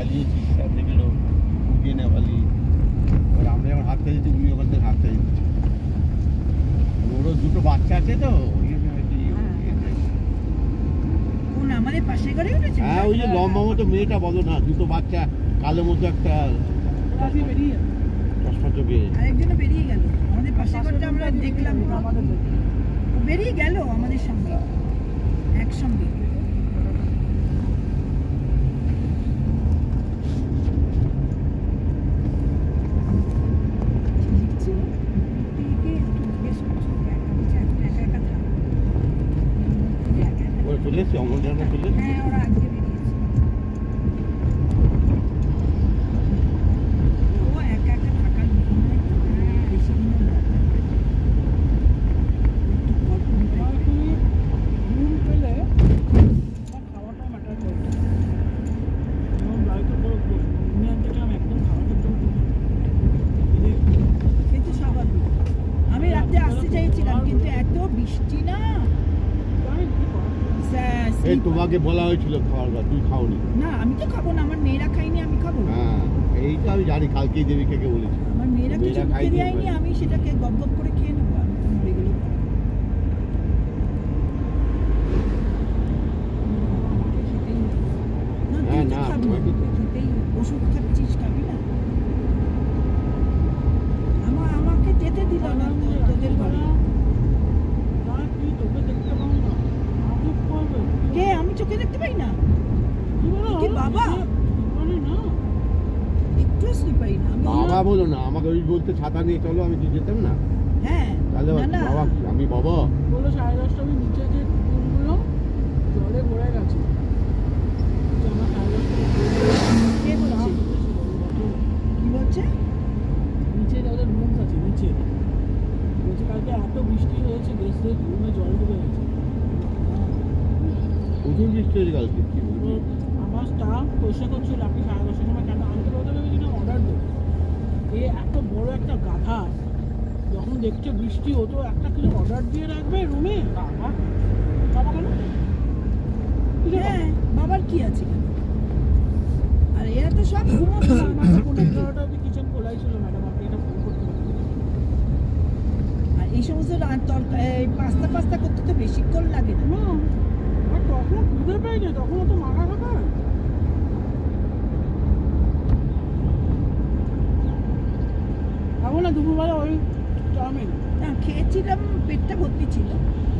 চালিয়েছি, স্যার দেখলো উঠিয়ে নেওয়ালি। এবার আমরা যখন হাত চালিয়েছি উনি ওখান থেকে হাত চালিয়ে দিচ্ছি। ওরও দুটো বাচ্চা আছে তো ওই জন্য আর কি। কোন আমাদের পাশে ঘরে উঠেছে? হ্যাঁ ওই যে লম্বা মতো মেয়েটা বলো না, দুটো বাচ্চা, কালো মতো একটা চশমা চোখে। আরেকজনও বেরিয়ে গেল আমাদের পাশে ঘরটা, আমরা দেখলাম ও বেরিয়ে গেল আমাদের সঙ্গে একসঙ্গে। চলে এসছি অমর জানা চলে এসছি। হ্যাঁ ওরা আজকে বেরিয়েছে। ও একা একা থাকার বেশি দিন খাওয়াটা ম্যাটার করছে। কিন্তু স্বাভাবিক, আমি রাতে আসতে চাইছিলাম কিন্তু এত বৃষ্টি না। এই তোমাকে বলা হয়েছিল খাওয়ার, তুই খাওনি। না আমি তো খাবো না, আমার মেয়েরা খাইনি, আমি খাবো। হ্যাঁ এইটা আমি জানি, কালকেই দেবীকে বলেছি। আমার মেয়েরা কিছু মুখে দেয়নি, আমি সেটাকে গপ গপ করে খেয়ে নেবো। আমি তো মরে গেলেও হ্যাঁ না খেতেই ওষুধ খাচ্ছিস, খাবি না? আমাকে যেতে দিল না তোদের ঘরে। কে? আমি চোখে দেখতে পাই না? কি বাবা? একটু পাই না বাবা বলো না আমাকে, ওই বলতে ছাতা নিয়ে চলো, আমি কি যেতাম না? হ্যাঁ তাহলে বাবা আমি বাবা বলো 10:30 আমি নিচে যে ফুলগুলো জলে ভরে গেছে। কে বলছে? কি বলছে? নিচে যাদের রুম আছে নিচে বলছে কালকে এত বৃষ্টি হয়েছে গেস্টের রুমে জল ঢুকে গেছে। প্রচুর বৃষ্টি হয়েছে কালকে। আমার স্টাফ পয়সা করছিল আপনি 10:30 সময় কেন, আমি তো প্রথমে ভেবেছিলাম অর্ডার দেবো। এত বড় একটা গাধা যখন দেখছে বৃষ্টি হতো একটা কিছু অর্ডার দিয়ে রাখবে রুমে। বাবা কেন? হ্যাঁ বাবার কি আছে? আর এরা তো সব ঘুমোচ্ছে। কিচেন খোলাই ছিল ম্যাডাম, আপনি এটা ফোন করতে পারেন। আর এই সমস্ত পাস্তা করতে তো বেশিক্ষণ লাগে না। আর তখন খুঁজে পাই না, তখন তো মাথা খাবে। খাবো না দুপুরবেলা ওই চাউমিন। না খেয়েছিলাম, পেটটা ভর্তি ছিল,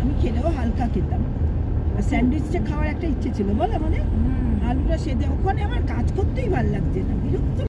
আমি খেলেও হালকা খেতাম। আর স্যান্ডউইচটা খাওয়ার একটা ইচ্ছে ছিল বল আমাদের, আলুটা সেদ্ধ। ওখানে আমার কাজ করতেই ভালো লাগছে না, বিরক্ত